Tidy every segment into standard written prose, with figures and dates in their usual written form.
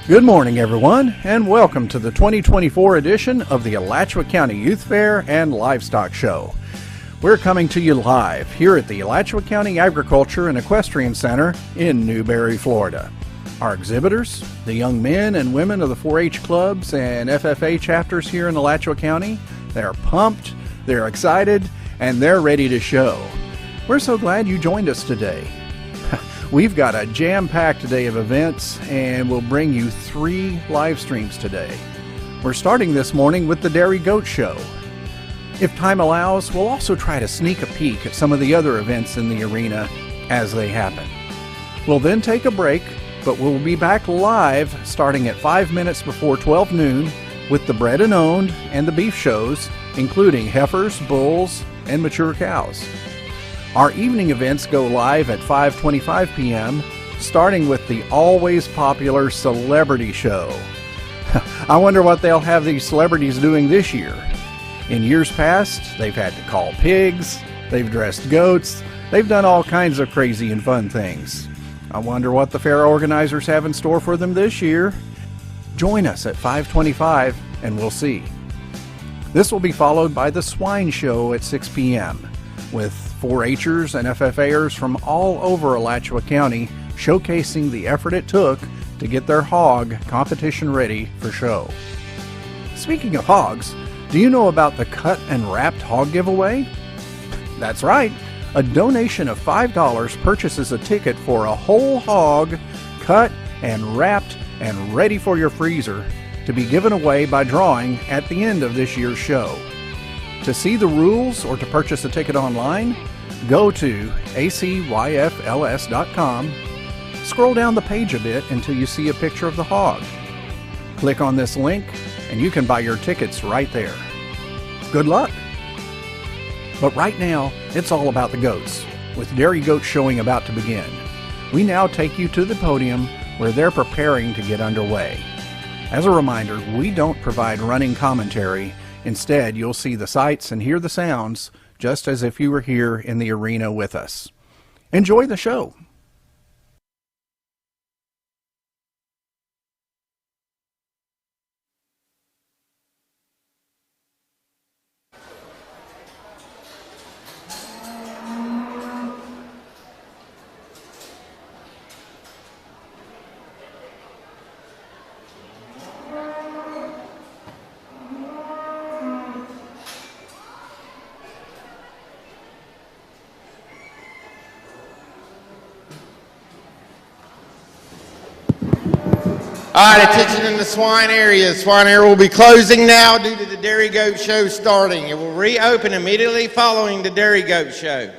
Good morning, everyone, and welcome to the 2024 edition of the Alachua County Youth Fair and Livestock Show. We're coming to you live here at the Alachua County Agriculture and Equestrian Center in Newberry, Florida. Our exhibitors, the young men and women of the 4-H clubs and FFA chapters here in Alachua County, they're pumped, they're excited, and they're ready to show. We're so glad you joined us today. We've got a jam-packed day of events, and we'll bring you 3 live streams today. We're starting this morning with the Dairy Goat Show. If time allows, we'll also try to sneak a peek at some of the other events in the arena as they happen. We'll then take a break, but we'll be back live starting at 5 minutes before 12 noon with the bred and owned and the beef shows, including heifers, bulls, and mature cows. Our evening events go live at 5:25 p.m., starting with the always popular Celebrity Show. I wonder what they'll have these celebrities doing this year. In years past, they've had to call pigs, they've dressed goats, they've done all kinds of crazy and fun things. I wonder what the fair organizers have in store for them this year. Join us at 5:25 and we'll see. This will be followed by the Swine Show at 6 p.m. with 4-H'ers and FFA'ers from all over Alachua County showcasing the effort it took to get their hog competition ready for show. Speaking of hogs, do you know about the cut and wrapped hog giveaway? That's right, a donation of $5 purchases a ticket for a whole hog cut and wrapped and ready for your freezer to be given away by drawing at the end of this year's show. To see the rules or to purchase a ticket online, go to acyfls.com, scroll down the page a bit until you see a picture of the hog. Click on this link and you can buy your tickets right there. Good luck! But right now, it's all about the goats, with Dairy Goat Showing about to begin. We now take you to the podium where they're preparing to get underway. As a reminder, we don't provide running commentary. Instead, you'll see the sights and hear the sounds just as if you were here in the arena with us. Enjoy the show. All right, attention in the swine area. The swine area will be closing now due to the Dairy Goat Show starting. It will reopen immediately following the Dairy Goat Show.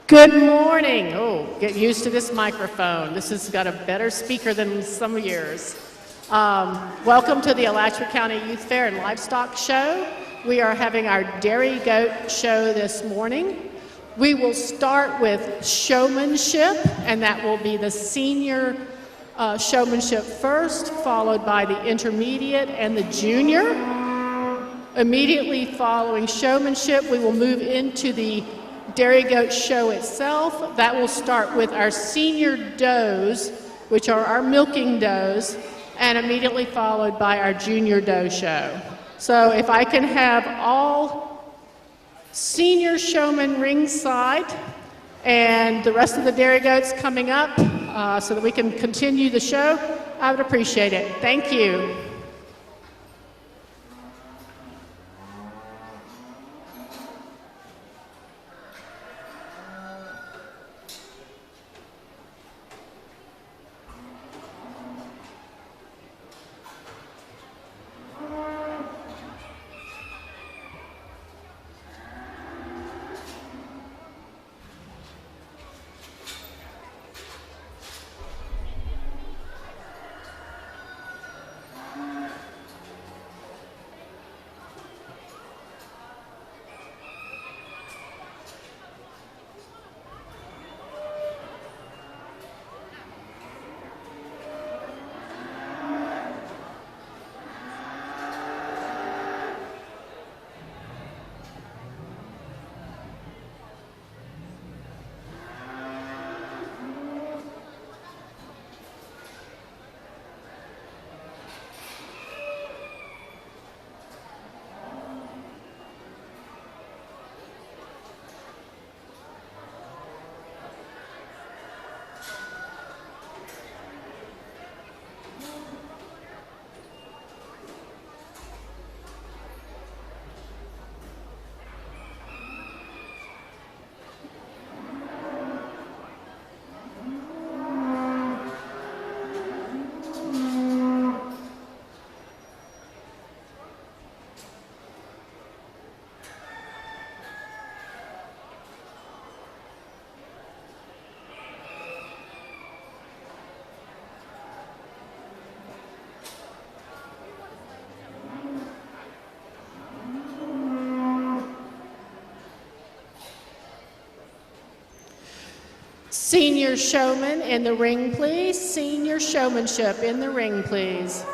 Good morning. Oh, get used to this microphone. This has got a better speaker than some of yours. Welcome to the Alachua County Youth Fair and Livestock Show. We are having our dairy goat show this morning. We will start with showmanship, and that will be the senior showmanship first, followed by the intermediate and the junior. Immediately following showmanship, we will move into the dairy goat show itself. That will start with our senior does, which are our milking does, and immediately followed by our junior doe show. So if I can have all senior showmen ringside and the rest of the dairy goats coming up so that we can continue the show, I would appreciate it. Thank you. Senior showman in the ring, please. Senior showmanship in the ring, please.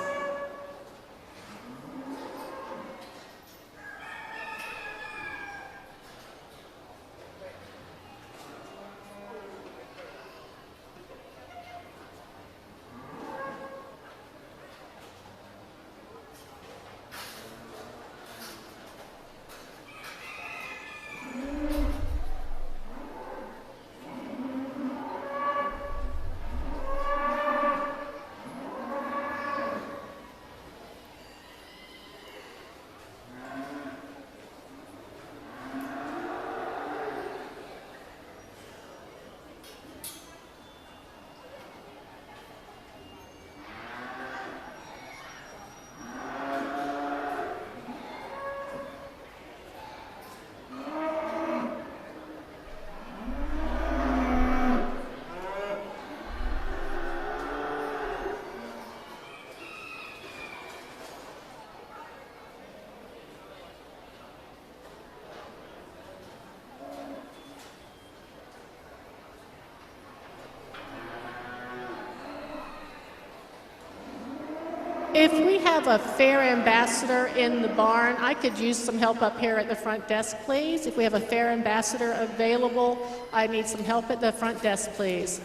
If we have a fair ambassador in the barn, I could use some help up here at the front desk, please. If we have a fair ambassador available, I need some help at the front desk, please.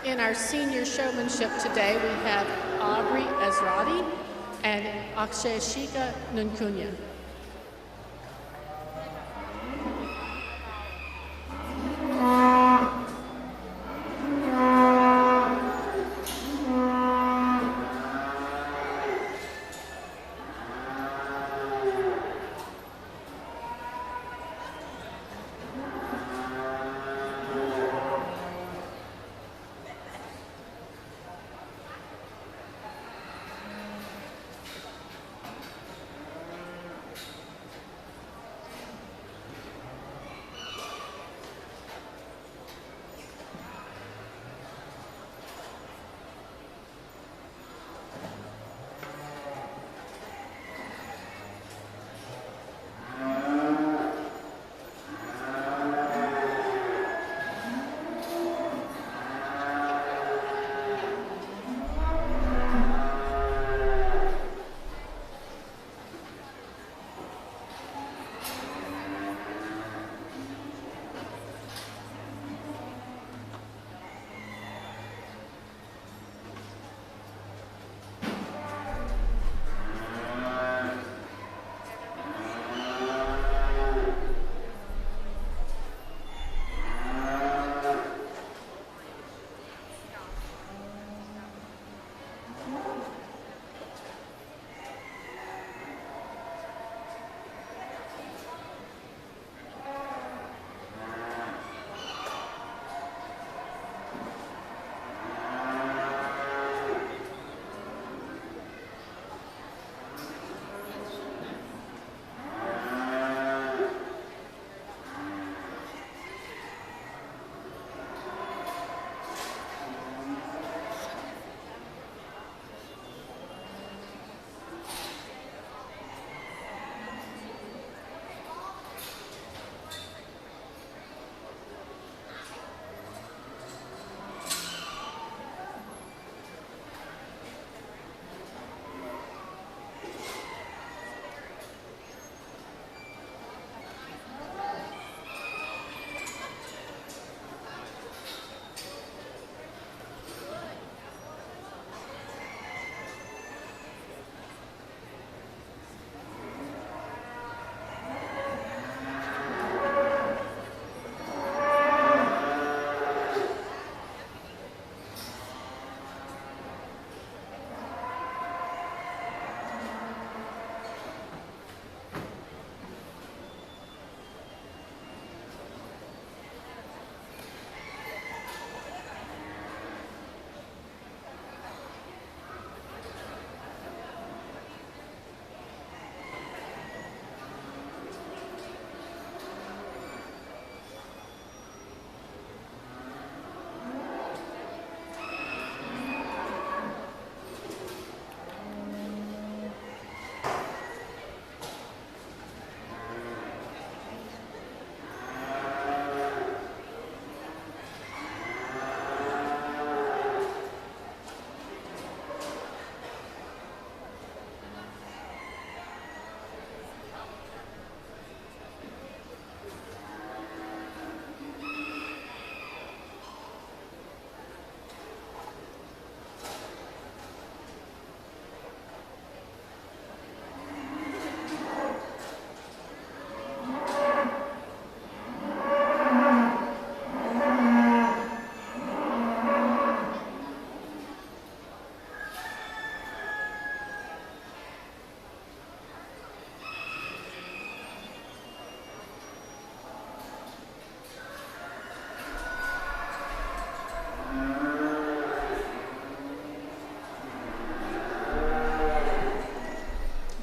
In our senior showmanship today, we have Aubrey Ezrati and Akshayashika Nunkunya.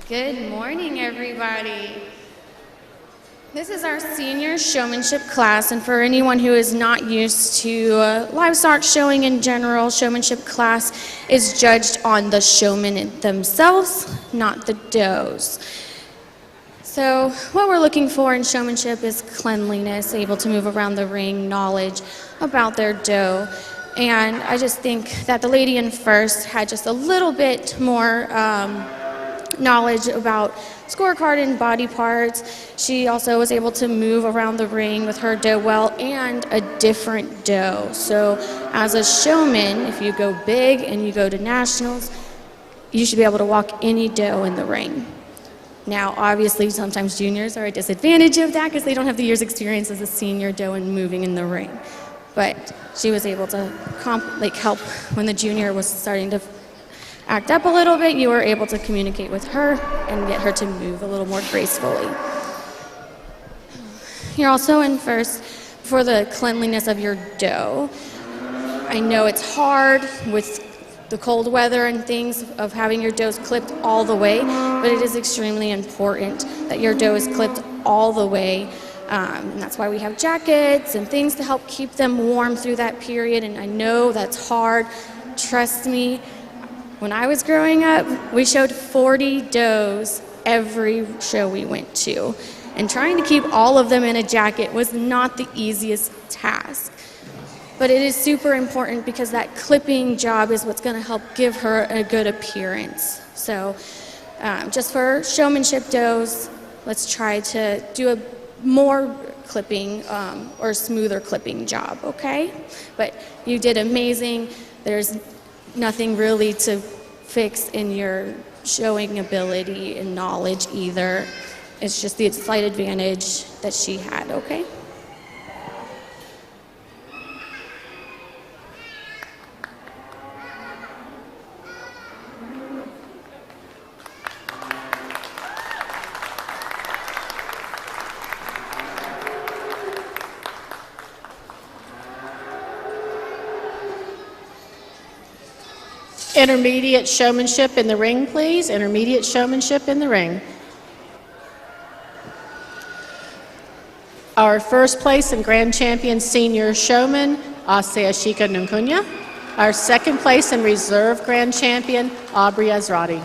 Good morning, everybody. This is our senior showmanship class, and for anyone who is not used to livestock showing in general, showmanship class is judged on the showmen themselves, not the does. So what we're looking for in showmanship is cleanliness, able to move around the ring, knowledge about their doe. And I just think that the lady in first had just a little bit more knowledge about scorecard and body parts. She also was able to move around the ring with her doe well and a different doe. So as a showman, if you go big and you go to nationals, you should be able to walk any doe in the ring. Now, obviously, sometimes juniors are at a disadvantage of that because they don't have the year's experience as a senior doe and moving in the ring. But she was able to help when the junior was starting to act up a little bit. You were able to communicate with her and get her to move a little more gracefully. You're also in first for the cleanliness of your doe. I know it's hard with the cold weather and things of having your does clipped all the way, but it is extremely important that your doe is clipped all the way. And that's why we have jackets and things to help keep them warm through that period. And I know that's hard. Trust me, when I was growing up, we showed 40 does every show we went to. And trying to keep all of them in a jacket was not the easiest task. But it is super important because that clipping job is what's going to help give her a good appearance. So just for showmanship does, let's try to do a more clipping or smoother clipping job, okay? But you did amazing. There's nothing really to fix in your showing ability and knowledge either. It's just the slight advantage that she had, okay? Intermediate showmanship in the ring, please. Intermediate showmanship in the ring. Our first place and grand champion senior showman, Aseashika Nunkunya. Our second place and reserve grand champion, Aubrey Azrati.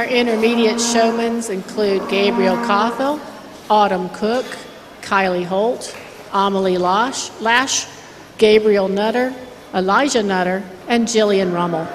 Our intermediate showmans include Gabriel Cawthell, Autumn Cook, Kylie Holt, Amelie Lash, Gabriel Nutter, Elijah Nutter, and Jillian Rummel.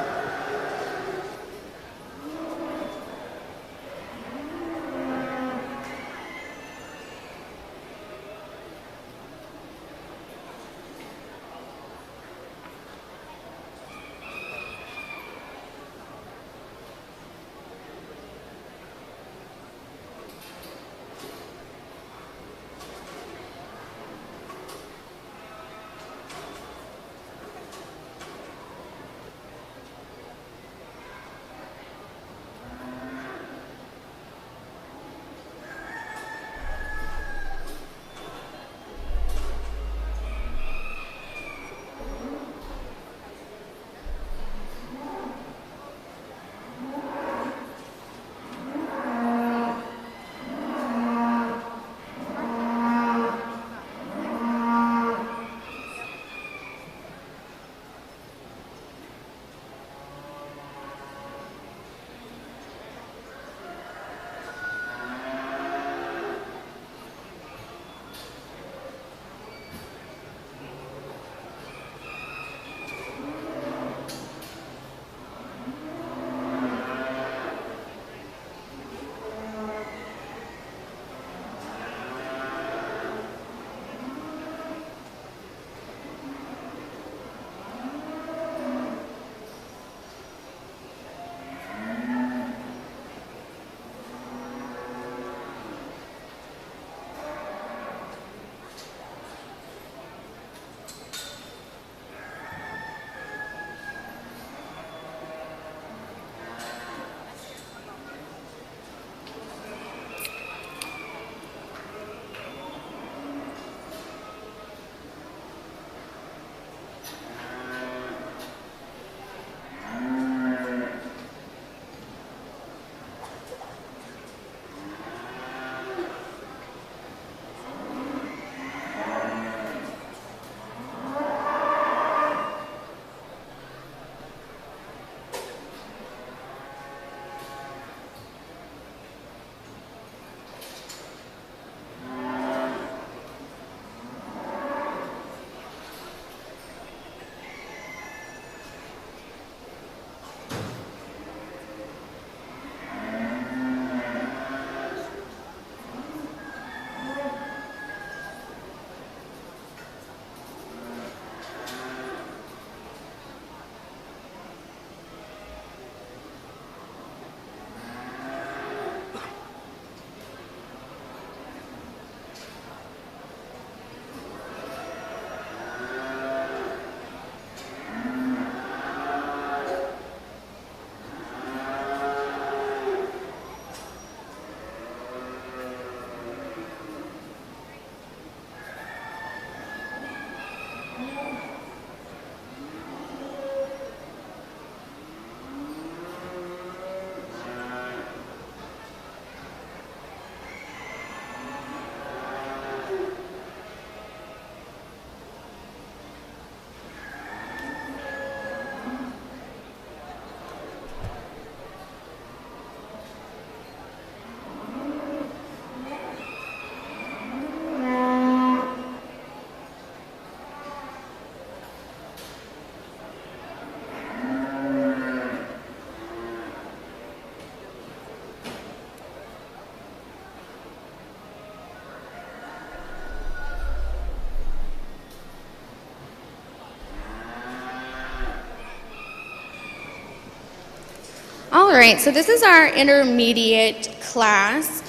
All right, so this is our intermediate class,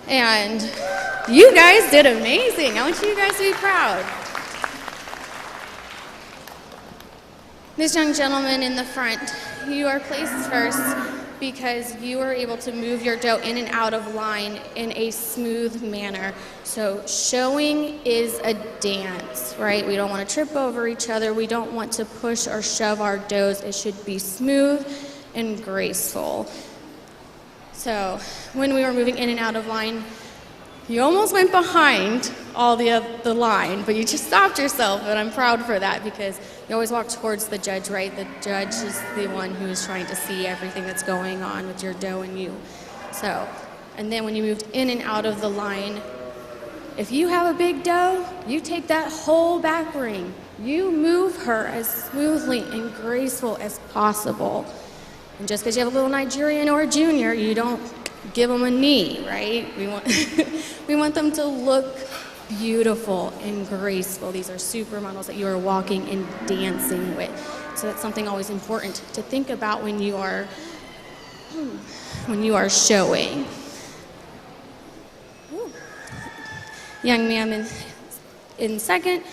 and you guys did amazing. I want you guys to be proud. This young gentleman in the front, you are placed first because you are able to move your doe in and out of line in a smooth manner. So showing is a dance, right? We don't want to trip over each other. We don't want to push or shove our does. It should be smooth and graceful. So when we were moving in and out of line, you almost went behind all the line, but you just stopped yourself, and I'm proud for that because you always walk towards the judge, right? The judge is the one who is trying to see everything that's going on with your doe and you. So, and then when you moved in and out of the line, if you have a big doe, you take that whole back ring. You move her as smoothly and graceful as possible. And just because you have a little Nigerian or a junior, you don't give them a knee, right? We want them to look beautiful and graceful. These are supermodels that you are walking and dancing with. So that's something always important to think about when you are showing. Ooh. Young man in second,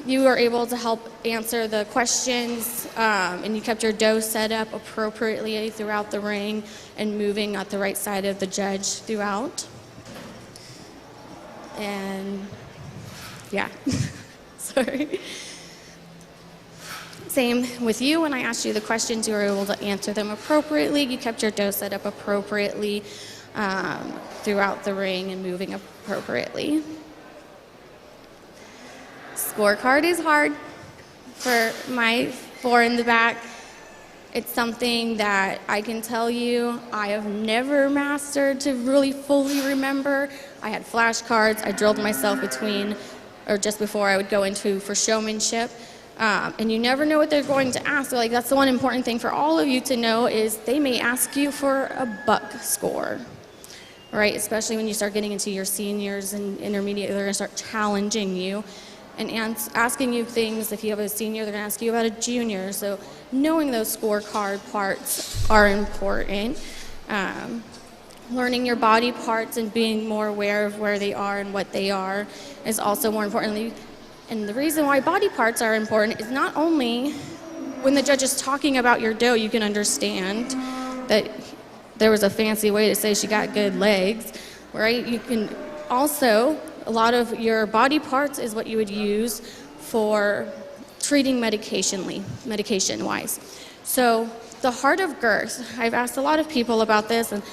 you were able to help answer the questions, and you kept your doe set up appropriately throughout the ring and moving at the right side of the judge throughout. And yeah, sorry. Same with you. When I asked you the questions, you were able to answer them appropriately. You kept your doe set up appropriately throughout the ring and moving appropriately. Scorecard is hard for my four in the back. It's something that I can tell you I have never mastered to really fully remember. I had flashcards. I drilled myself between or just before I would go into for showmanship. And you never know what they're going to ask. So, like, that's the one important thing for all of you to know is they may ask you for a buck score, right? Especially when you start getting into your seniors and intermediate, they're going to start challenging you and asking you things. If you have a senior, they're going to ask you about a junior. So knowing those scorecard parts are important. Learning your body parts and being more aware of where they are and what they are is also more importantly. And the reason why body parts are important is not only when the judge is talking about your doe, you can understand that there was a fancy way to say she got good legs, right? You can also, a lot of your body parts is what you would use for treating medication-wise. So the heart of girth, I've asked a lot of people about this, and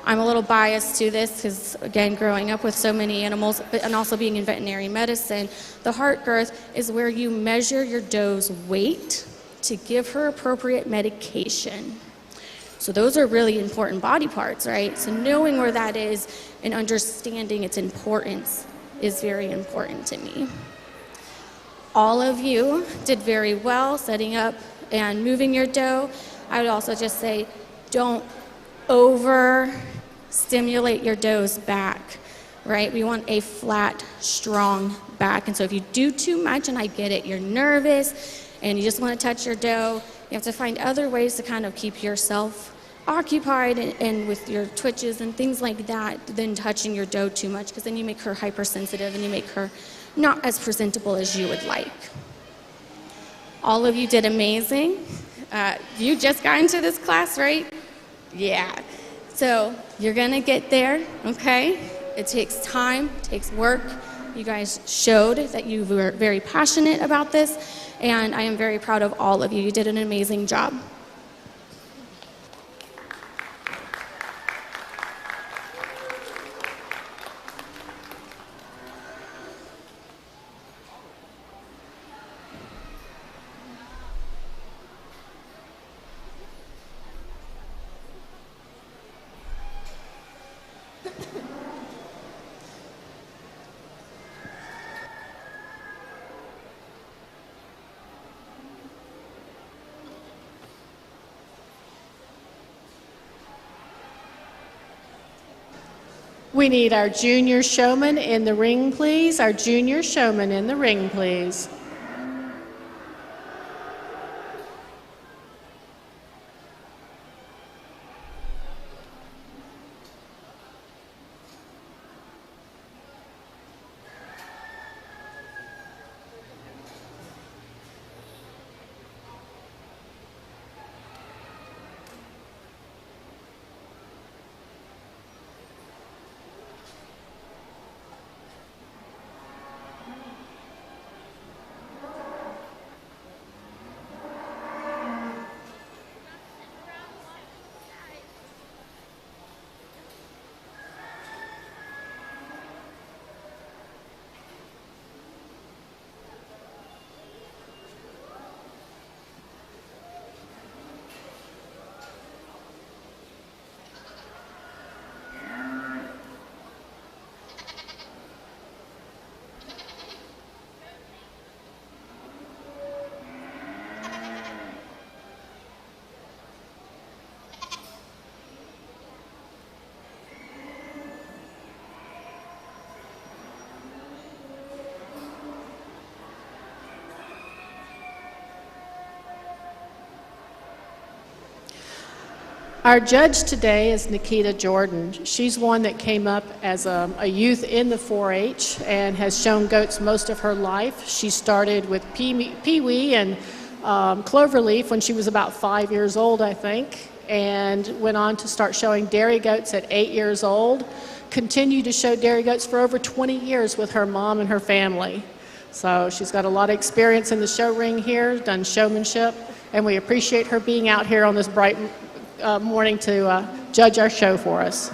I'm a little biased to this because, again, growing up with so many animals and also being in veterinary medicine, the heart girth is where you measure your doe's weight to give her appropriate medication. So those are really important body parts, right? So knowing where that is and understanding its importance is very important to me. All of you did very well setting up and moving your doe. I would also just say don't over-stimulate your doe's back, right? We want a flat, strong back. And so if you do too much, and I get it, you're nervous and you just want to touch your doe, you have to find other ways to kind of keep yourself occupied and with your twitches and things like that than touching your doe too much, because then you make her hypersensitive and you make her not as presentable as you would like. All of you did amazing. You just got into this class, right? Yeah. So you're gonna get there, okay? It takes time, it takes work. You guys showed that you were very passionate about this, and I am very proud of all of you. You did an amazing job. We need our junior showman in the ring, please. Our junior showman in the ring, please. Our judge today is Nikita Jordan. She's one that came up as a youth in the 4-H and has shown goats most of her life. She started with peewee and cloverleaf when she was about 5 years old, I think, and went on to start showing dairy goats at 8 years old. Continued to show dairy goats for over 20 years with her mom and her family. So she's got a lot of experience in the show ring here, done showmanship, and we appreciate her being out here on this bright morning to judge our show for us.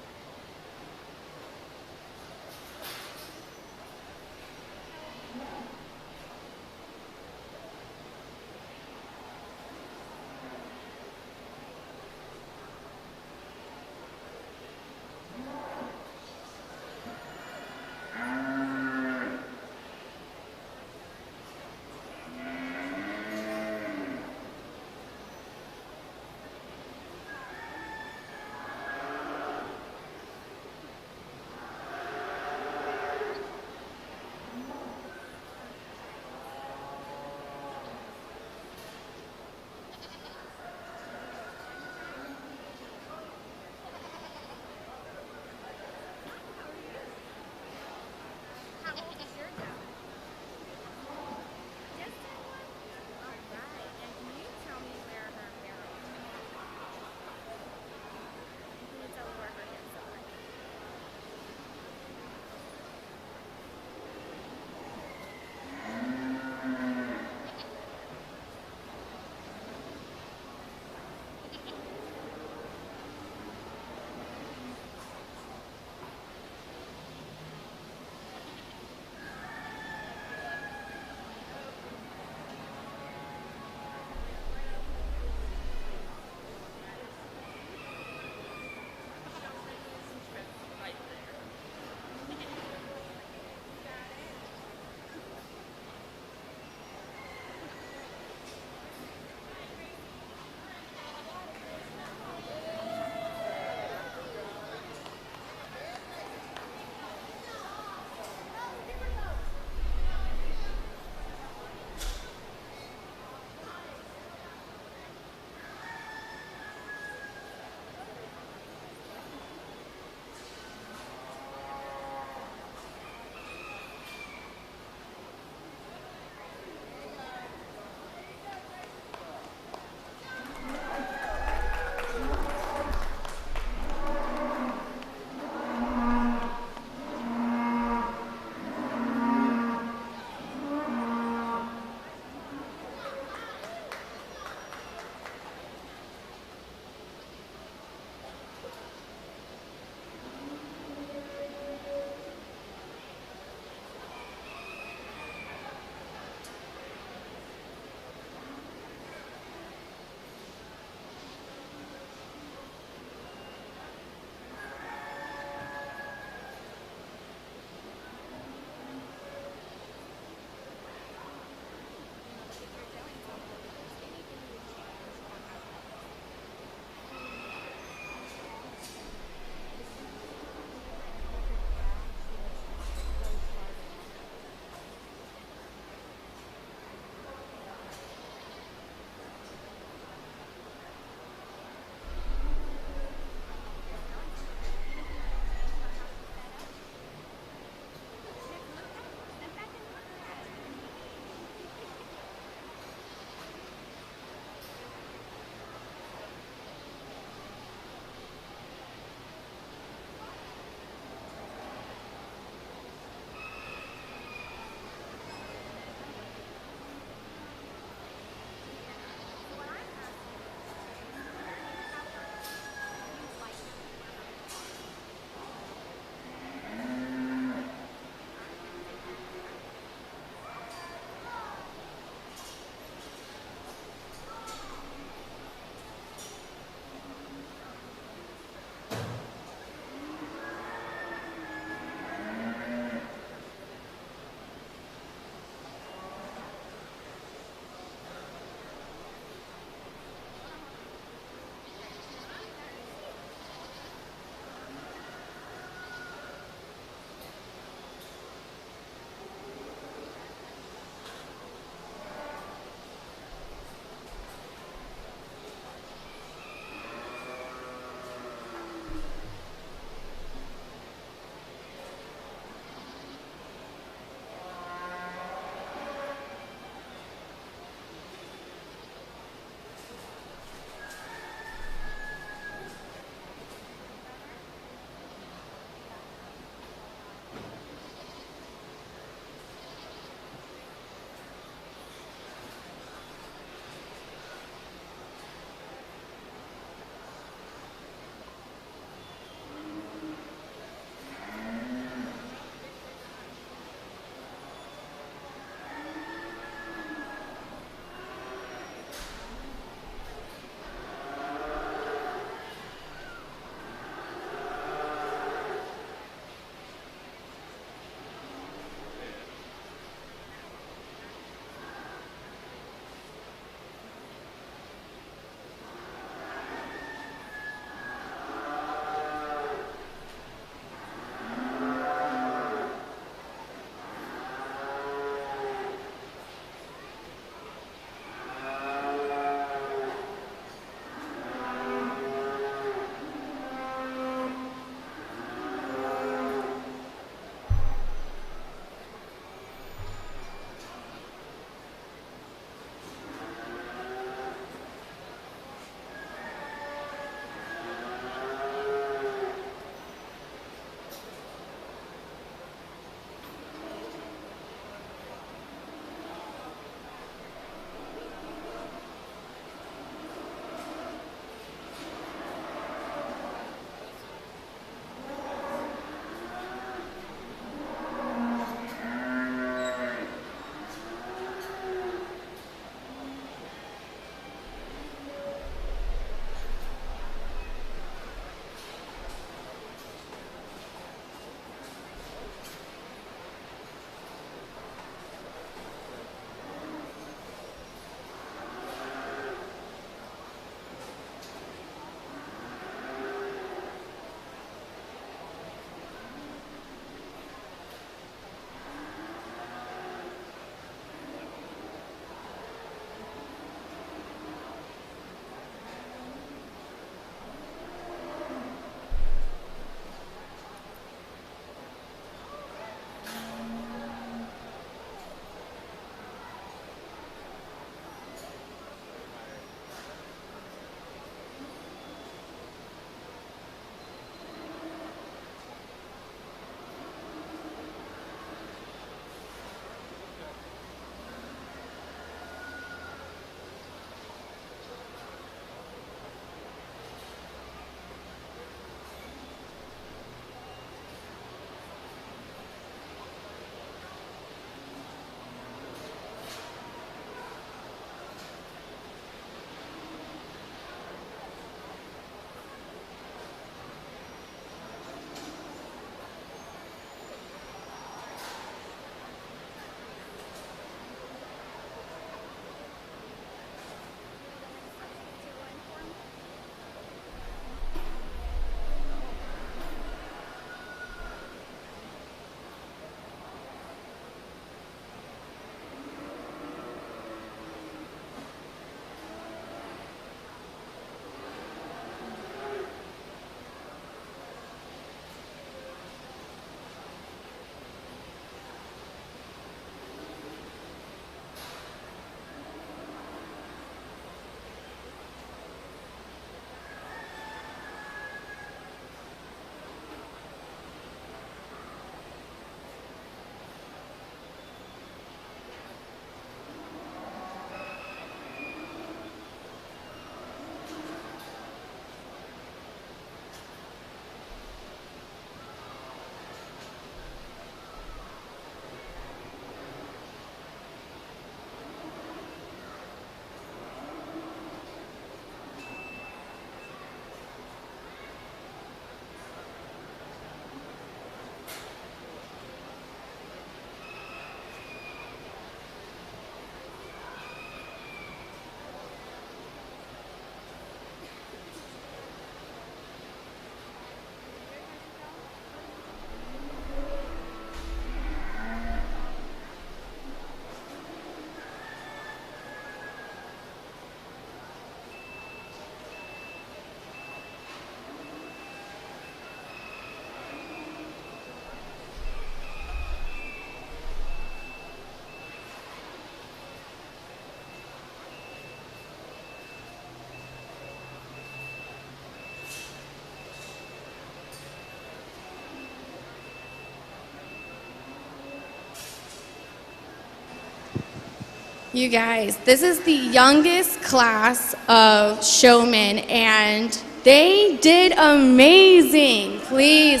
You guys, this is the youngest class of showmen, and they did amazing. Please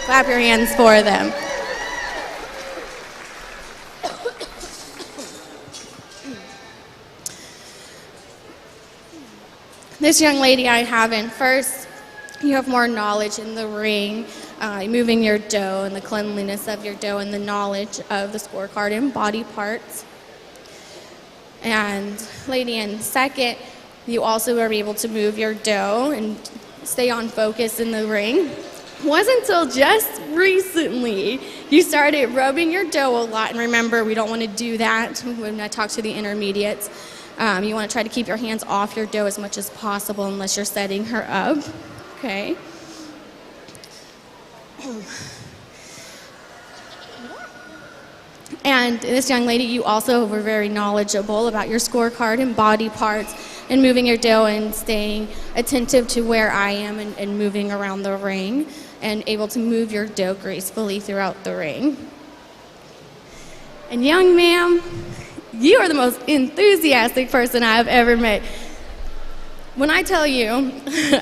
clap your hands for them. This young lady I have in first, you have more knowledge in the ring, moving your dough and the cleanliness of your dough and the knowledge of the scorecard and body parts. And lady in second, you also are able to move your dough and stay on focus in the ring. It wasn't until just recently you started rubbing your dough a lot. And remember, we don't want to do that when I talk to the intermediates. You want to try to keep your hands off your dough as much as possible unless you're setting her up. Okay. And this young lady, you also were very knowledgeable about your scorecard and body parts and moving your dough and staying attentive to where I am and moving around the ring and able to move your dough gracefully throughout the ring. And young ma'am, you are the most enthusiastic person I have ever met. When I tell you,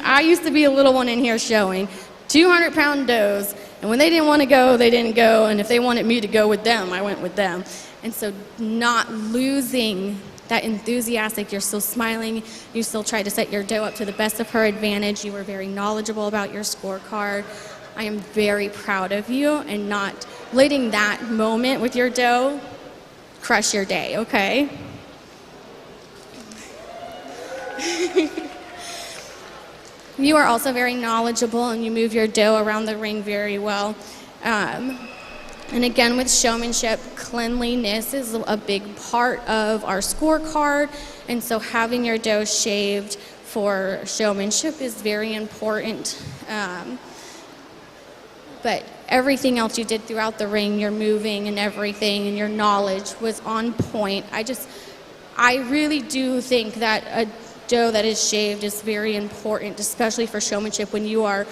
I used to be a little one in here showing 200-pound doughs, and when they didn't want to go, they didn't go, and if they wanted me to go with them, I went with them. And so not losing that enthusiastic, you're still smiling, you still try to set your dough up to the best of her advantage, you were very knowledgeable about your scorecard. I am very proud of you and not letting that moment with your dough crush your day, okay? You are also very knowledgeable and you move your dough around the ring very well. And again, with showmanship, cleanliness is a big part of our scorecard. And so having your dough shaved for showmanship is very important. But everything else you did throughout the ring, your moving and everything and your knowledge was on point. I really do think that a dough that is shaved is very important, especially for showmanship when you are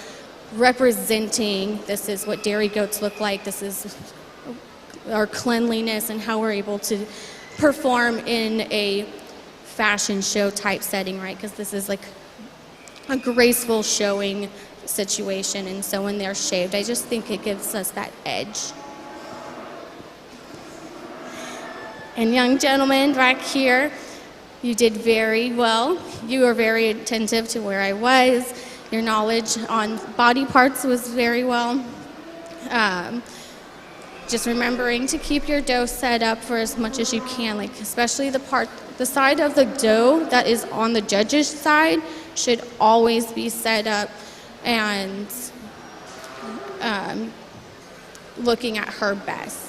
representing, this is what dairy goats look like, this is our cleanliness and how we're able to perform in a fashion show type setting, right? Because this is like a graceful showing situation, and so when they're shaved, I just think it gives us that edge. And young gentleman back here, you did very well. You were very attentive to where I was. Your knowledge on body parts was very well. Just remembering to keep your dough set up for as much as you can, like especially the side of the dough that is on the judge's side should always be set up and looking at her best.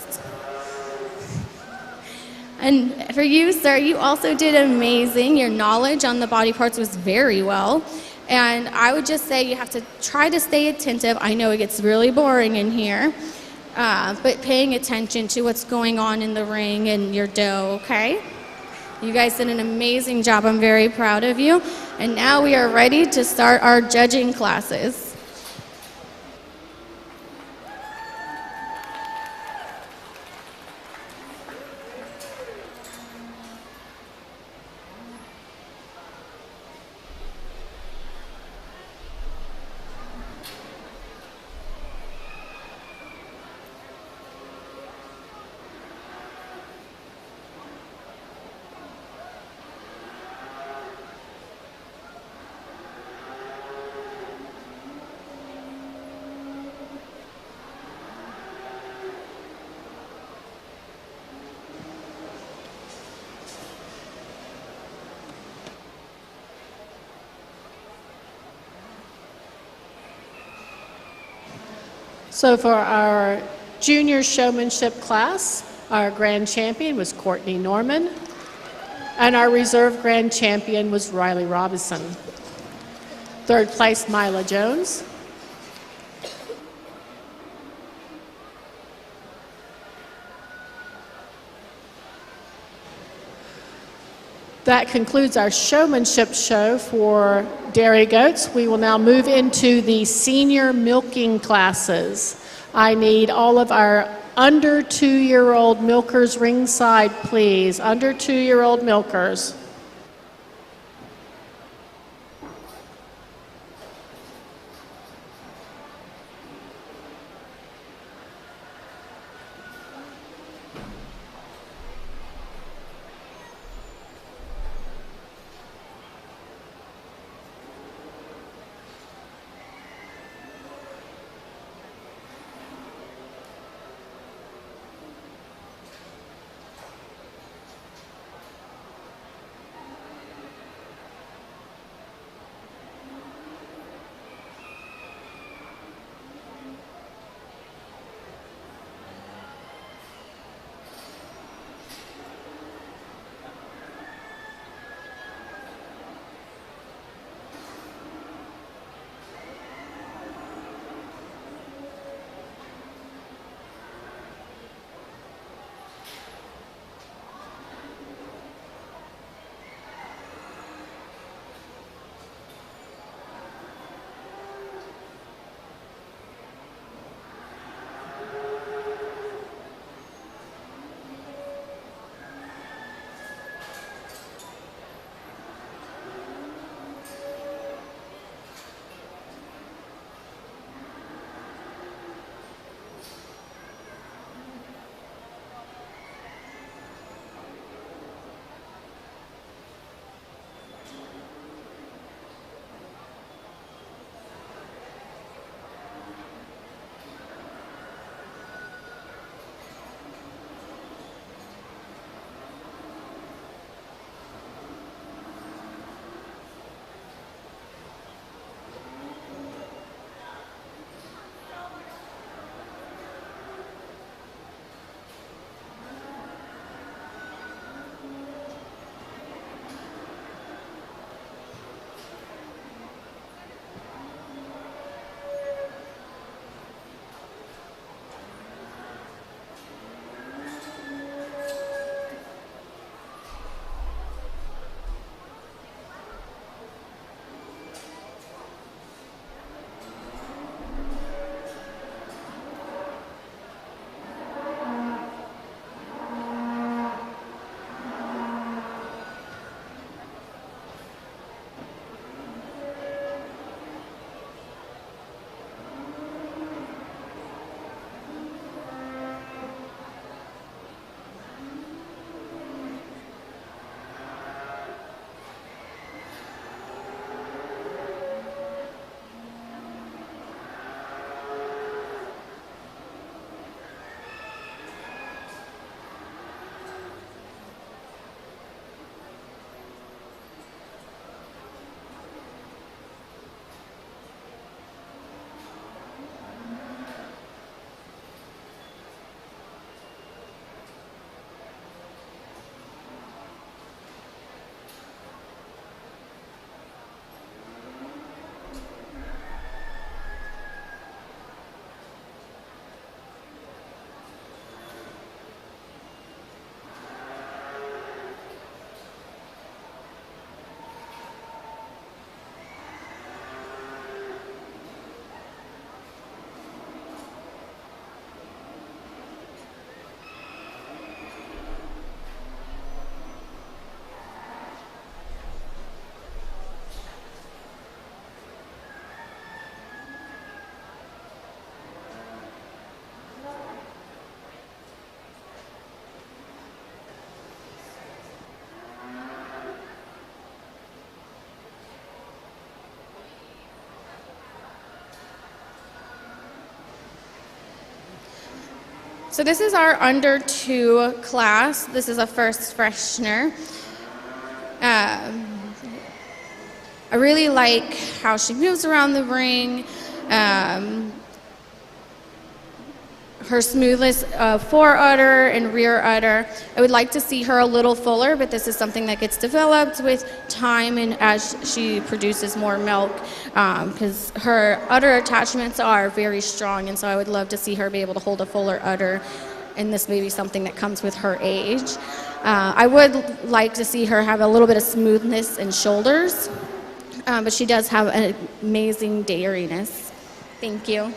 And for you, sir, you also did amazing. Your knowledge on the body parts was very well. And I would just say you have to try to stay attentive. I know it gets really boring in here, but paying attention to what's going on in the ring and your dough, okay? You guys did an amazing job. I'm very proud of you. And now we are ready to start our judging classes. So for our junior showmanship class, our grand champion was Courtney Norman, and our reserve grand champion was Riley Robinson. Third place, Mila Jones. That concludes our showmanship show for dairy goats. We will now move into the senior milking classes. I need all of our under 2-year-old milkers ringside, please. Under 2-year-old milkers. So this is our under 2 class. This is a first freshener. I really like how she moves around the ring. Her smoothness of fore udder and rear udder. I would like to see her a little fuller, but this is something that gets developed with time and as she produces more milk, because her udder attachments are very strong, and so I would love to see her be able to hold a fuller udder, and this may be something that comes with her age. I would like to see her have a little bit of smoothness in shoulders, but she does have an amazing dairiness. Thank you.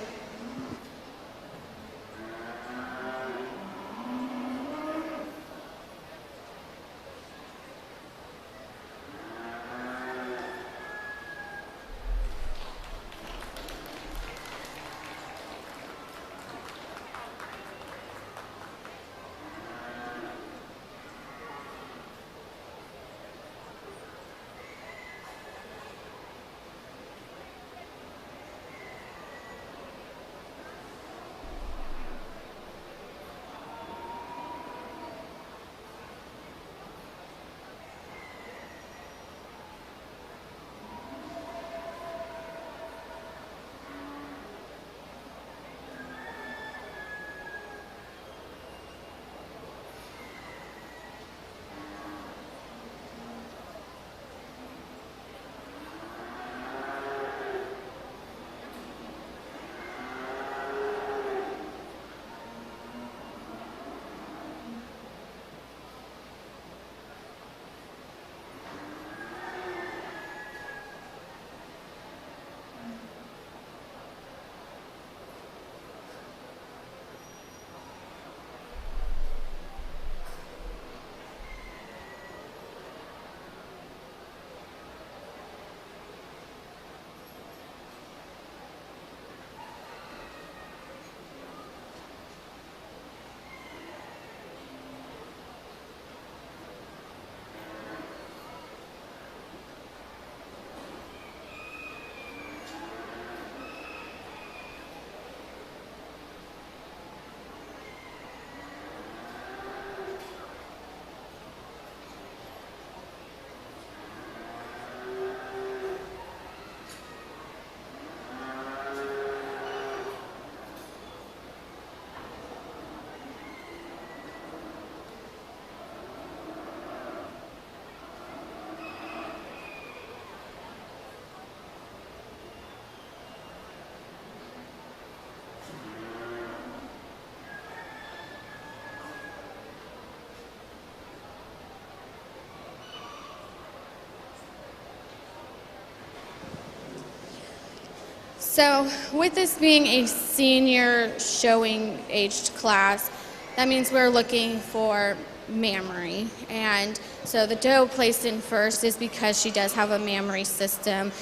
So with this being a senior showing aged class, that means we're looking for mammary. And so the doe placed in first is because she does have a mammary system.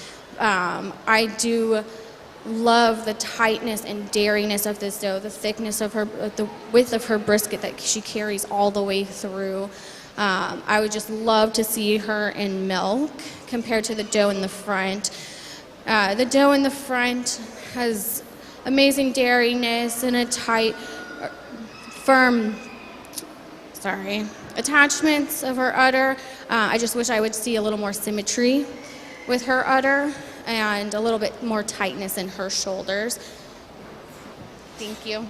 I do love the tightness and dairyness of this doe, the thickness of her, the width of her brisket that she carries all the way through. I would just love to see her in milk compared to the doe in the front. The doe in the front has amazing dairyness and a tight, firm, attachments of her udder. I just wish I would see a little more symmetry with her udder and a little bit more tightness in her shoulders. Thank you.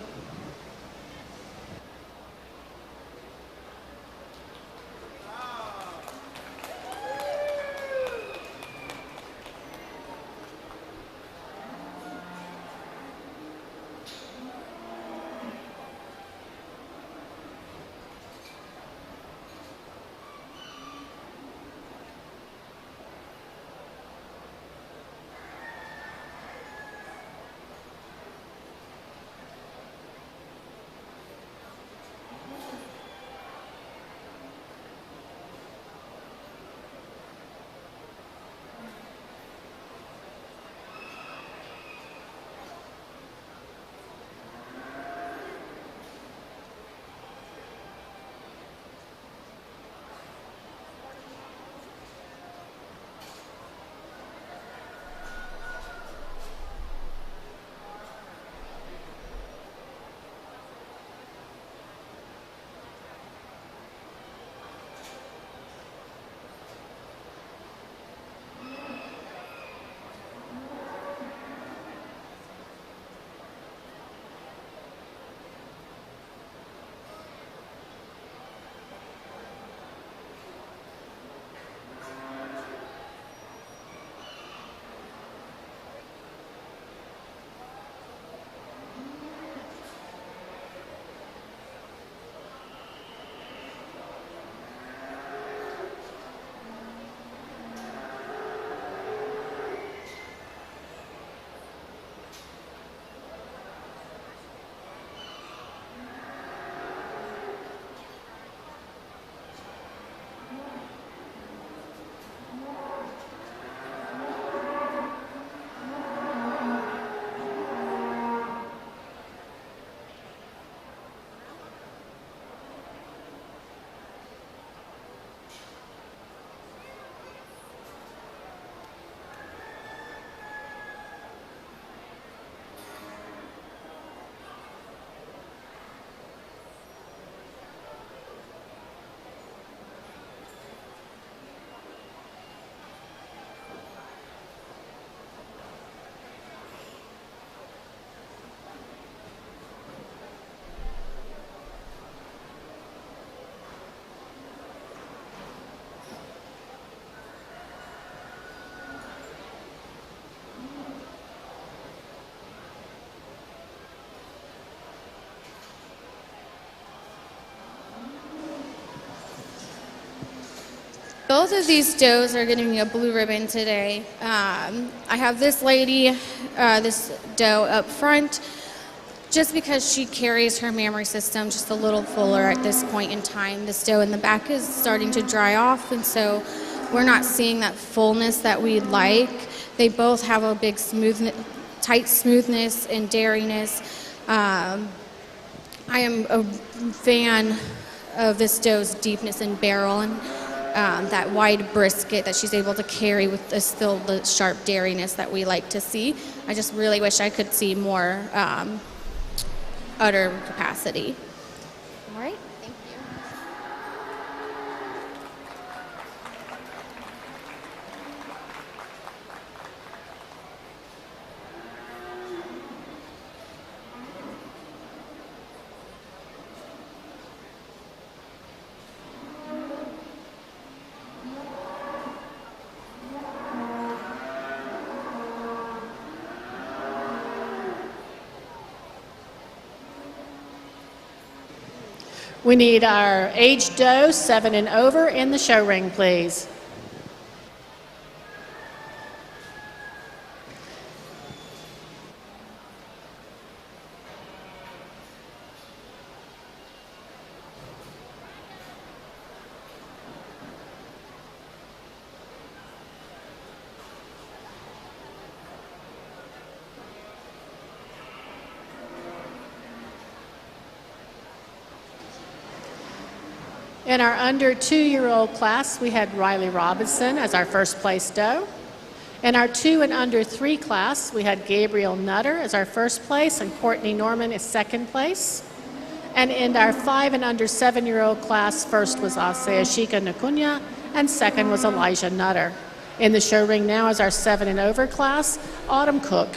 Both of these does are getting a blue ribbon today. I have this lady, this doe up front, just because she carries her mammary system just a little fuller at this point in time. This doe in the back is starting to dry off, and so we're not seeing that fullness that we'd like. They both have a big tight smoothness and dairyness. I am a fan of this doe's deepness in barrel and that wide brisket that she's able to carry with still the sharp dairyness that we like to see. I just really wish I could see more udder capacity. All right, thank you. We need our aged doe, 7 and over, in the show ring, please. In our under 2-year-old class, we had Riley Robinson as our first place doe. In our 2 and under 3 class, we had Gabriel Nutter as our first place and Courtney Norman as second place. And in our 5 and under 7-year-old class, first was Aseashika Nakunya and second was Elijah Nutter. In the show ring now is our 7 and over class, Autumn Cook.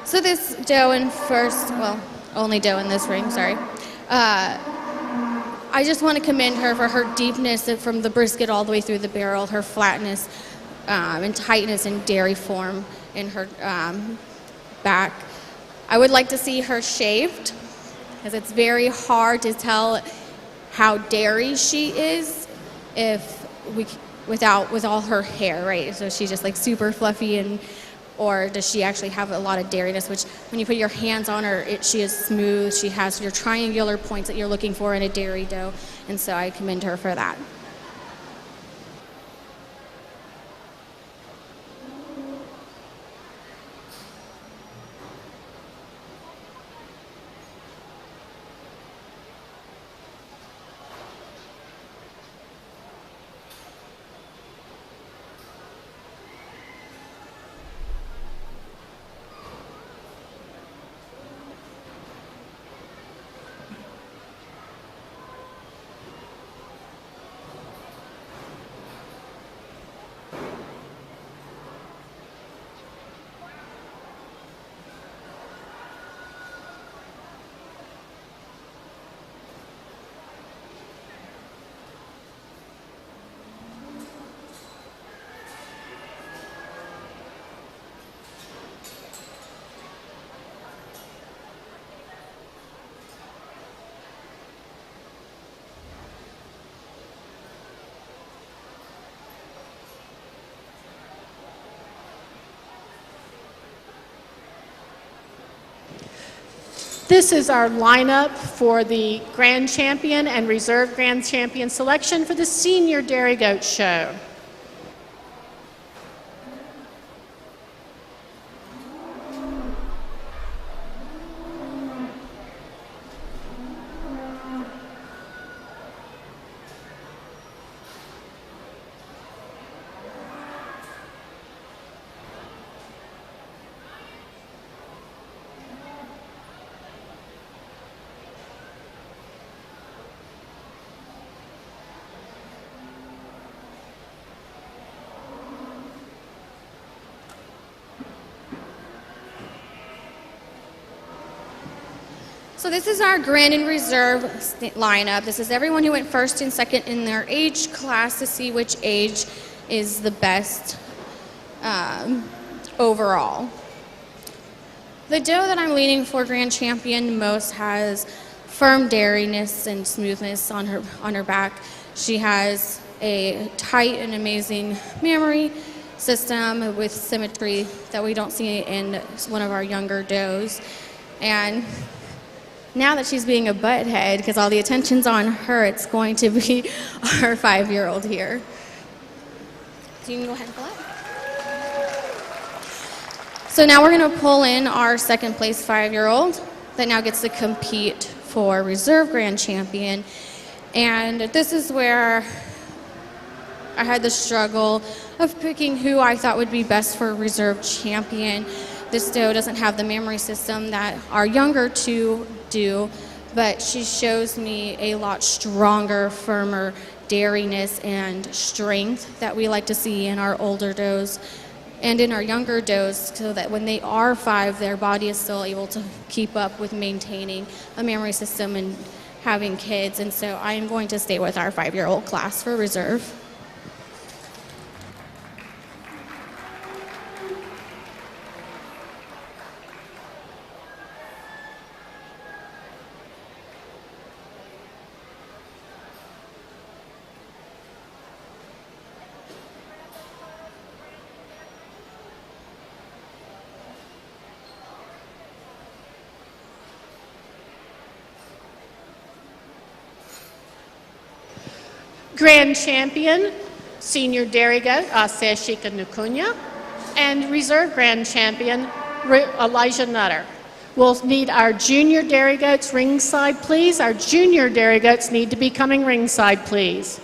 So this doe in first, well, only doe in this ring, sorry. I just want to commend her for her deepness from the brisket all the way through the barrel, her flatness and tightness and dairy form in her back. I would like to see her shaved because it's very hard to tell how dairy she is with all her hair, right? So she's just like super fluffy or does she actually have a lot of dairiness, which when you put your hands on her, she is smooth. She has your triangular points that you're looking for in a dairy doe, and so I commend her for that. This is our lineup for the Grand Champion and Reserve Grand Champion selection for the Senior Dairy Goat Show. So this is our Grand and Reserve lineup. This is everyone who went first and second in their age class to see which age is the best overall. The doe that I'm leaning for Grand Champion most has firm dairiness and smoothness on her back. She has a tight and amazing mammary system with symmetry that we don't see in one of our younger does. And now that she's being a butthead, because all the attention's on her, it's going to be our 5-year-old here. So you can go ahead and pull up. So now we're going to pull in our second place 5-year-old that now gets to compete for Reserve Grand Champion. And this is where I had the struggle of picking who I thought would be best for Reserve Champion. This doe doesn't have the mammary system that our younger two do, but she shows me a lot stronger, firmer dairiness and strength that we like to see in our older does and in our younger does, so that when they are 5, their body is still able to keep up with maintaining a mammary system and having kids. And so I am going to stay with our 5-year-old class for Reserve. Grand Champion, Senior Dairy Goat, Aseshika Nukunya, and Reserve Grand Champion, Elijah Nutter. We'll need our junior dairy goats ringside, please. Our junior dairy goats need to be coming ringside, please.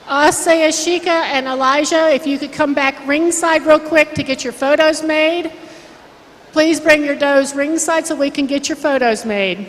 Asayashika and Elijah, if you could come back ringside real quick to get your photos made. Please bring your does ringside so we can get your photos made.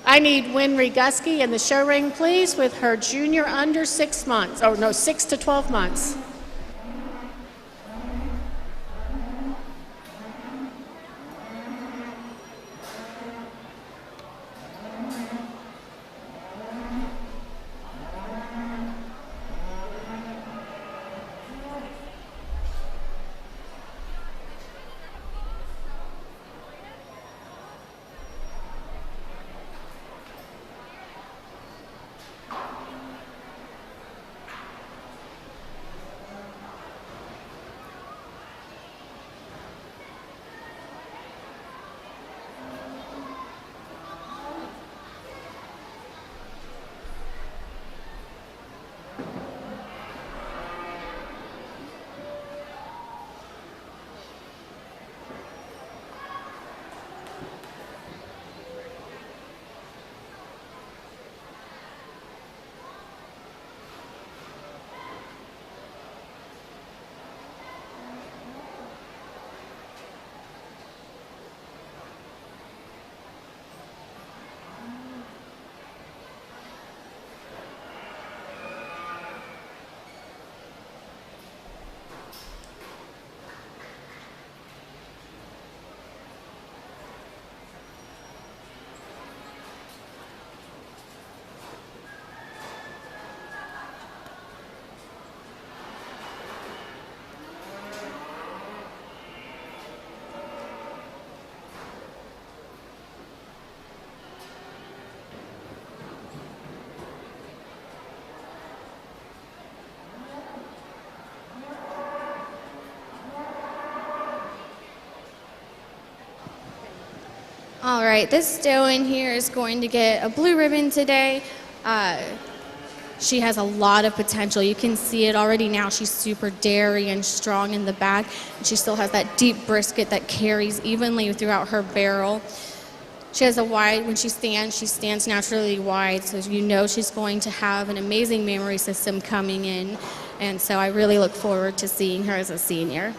I need Winry Gusky in the show ring, please, with her junior under 6 months, or no, 6 to 12 months. All right, this doe in here is going to get a blue ribbon today. She has a lot of potential. You can see it already now. She's super dairy and strong in the back. And she still has that deep brisket that carries evenly throughout her barrel. She has a wide, when she stands naturally wide, so you know she's going to have an amazing memory system coming in. And so I really look forward to seeing her as a senior.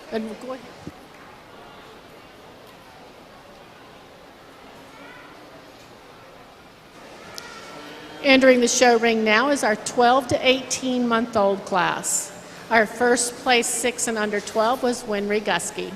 And go ahead. Entering the show ring now is our 12 to 18-month-old class. Our first place 6 and under 12 was Winry Gusky.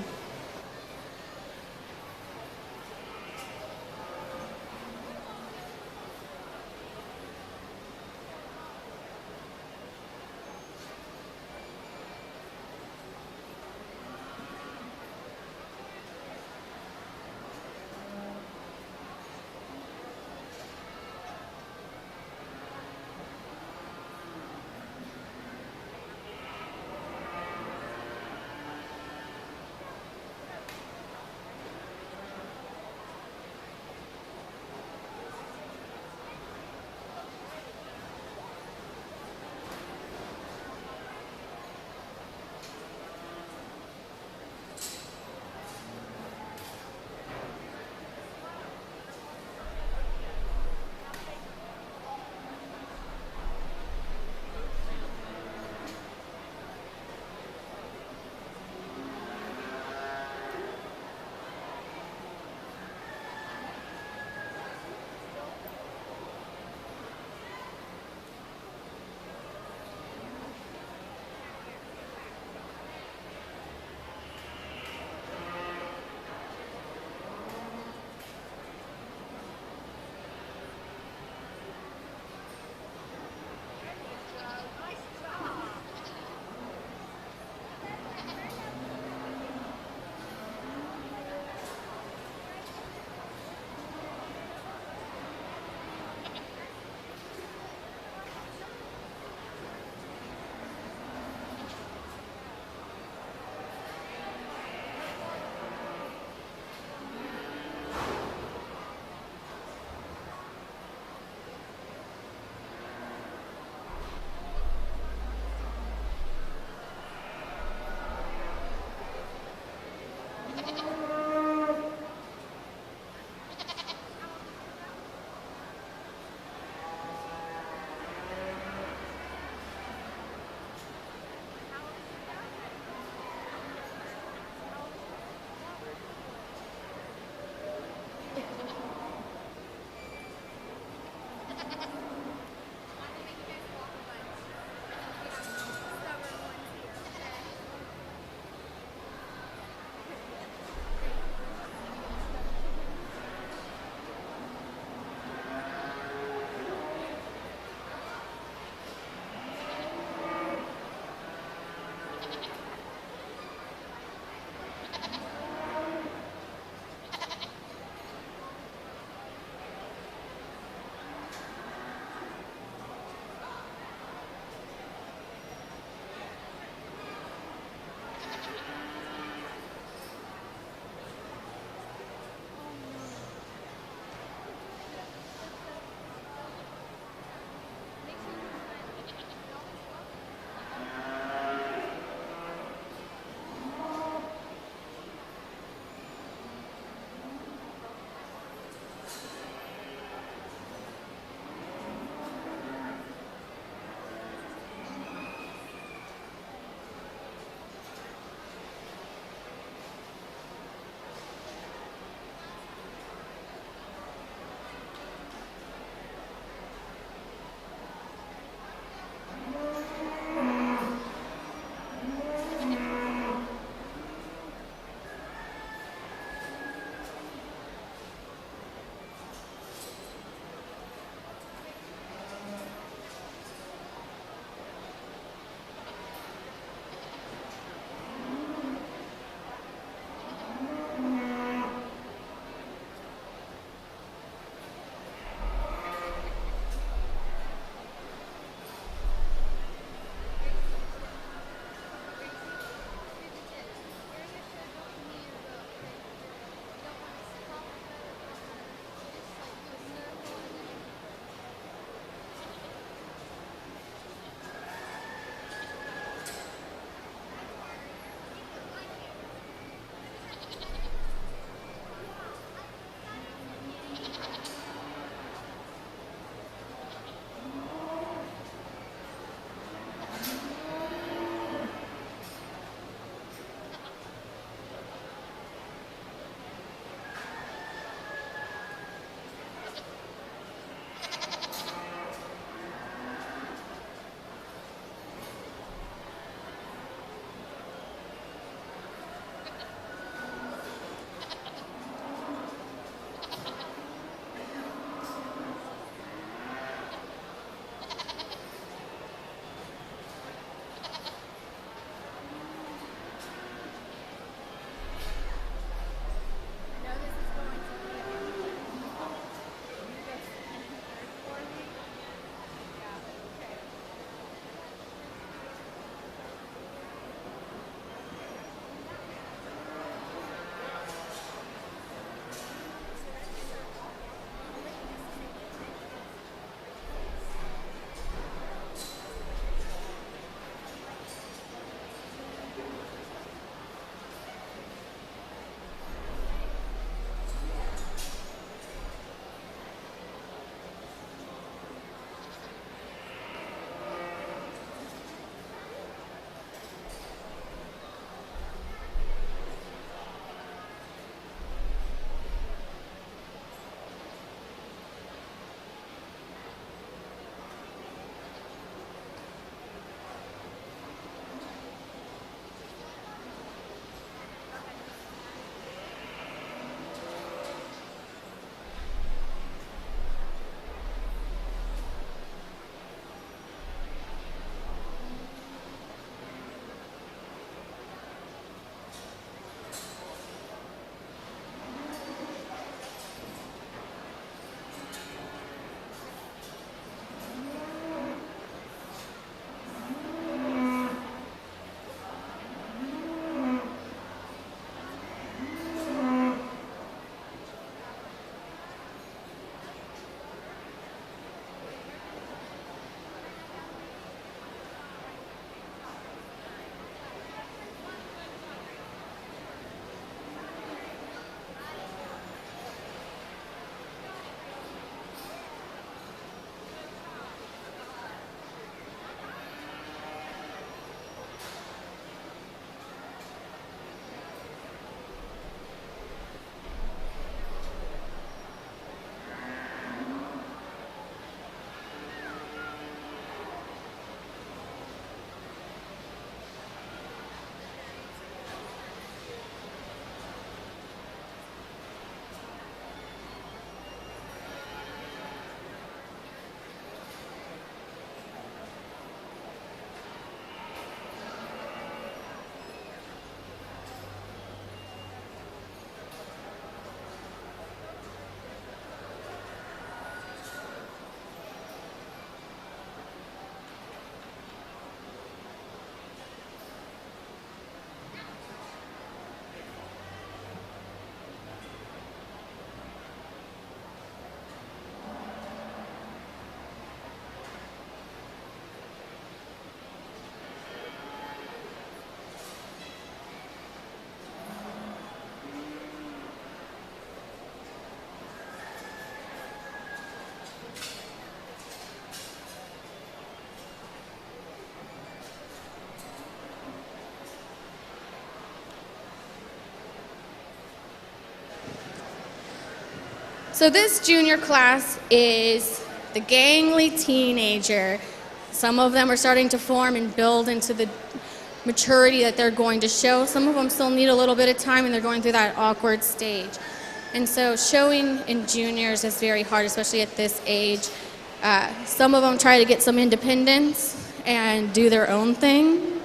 So this junior class is the gangly teenager. Some of them are starting to form and build into the maturity that they're going to show. Some of them still need a little bit of time and they're going through that awkward stage. And so showing in juniors is very hard, especially at this age. Some of them try to get some independence and do their own thing.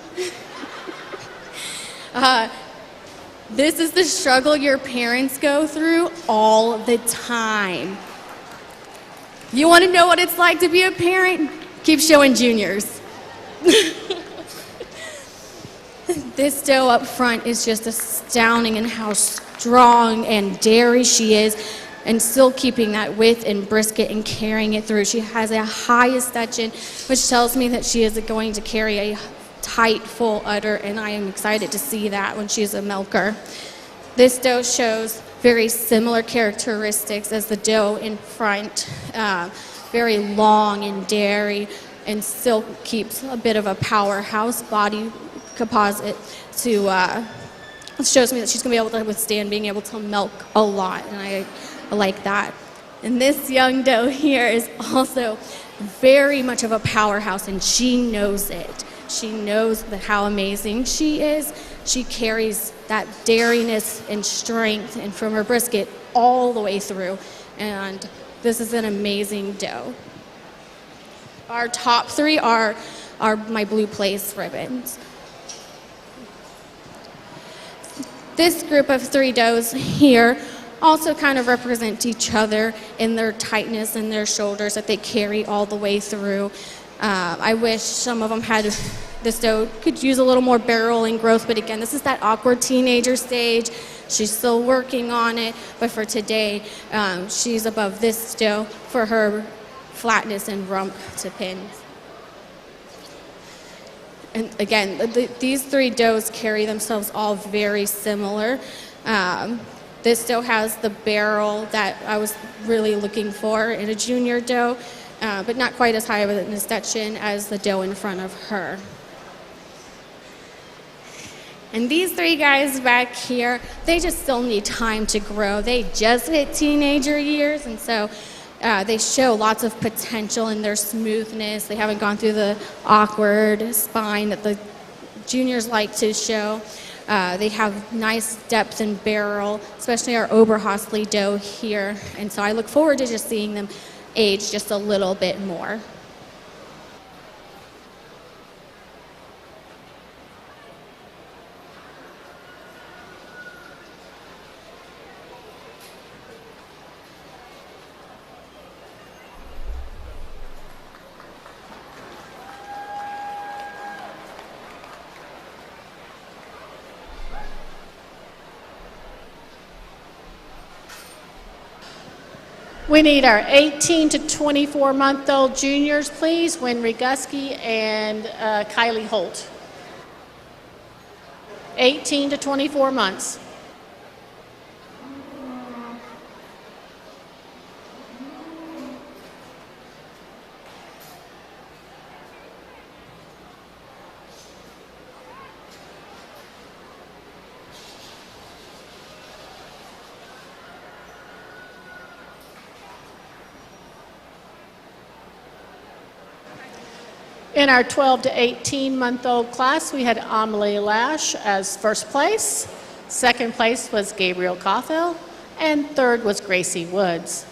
This is the struggle your parents go through all the time. You want to know what it's like to be a parent? Keep showing juniors. This doe up front is just astounding in how strong and dairy she is, and still keeping that width and brisket and carrying it through. She has a high escutcheon, which tells me that she is going to carry a tight, full udder, and I am excited to see that when she's a milker. This doe shows very similar characteristics as the doe in front, very long and dairy, and still keeps a bit of a powerhouse body composite to it shows me that she's going to be able to withstand being able to milk a lot, and I like that. And this young doe here is also very much of a powerhouse, and she knows it. She knows that how amazing she is. She carries that dairiness and strength, and from her brisket all the way through, and this is an amazing doe. Our top three are my blue place ribbons. This group of three does here also kind of represent each other in their tightness and their shoulders that they carry all the way through. I wish some of them had, this doe could use a little more barreling growth, but again, this is that awkward teenager stage. She's still working on it, but for today, she's above this doe for her flatness and rump to pins. And again, these three does carry themselves all very similar. This doe has the barrel that I was really looking for in a junior doe, but not quite as high of an escutcheon as the doe in front of her. And these three guys back here, they just still need time to grow. They just hit teenager years, and so they show lots of potential in their smoothness. They haven't gone through the awkward spine that the juniors like to show. They have nice depth and barrel, especially our Oberhasli doe here. And so I look forward to just seeing them age just a little bit more. We need our 18 to 24-month-old juniors, please, Wynn Riguski and Kylie Holt. 18 to 24 months. In our 12 to 18-month-old class, we had Amelie Lash as first place. Second place was Gabriel Cothell, and third was Gracie Woods.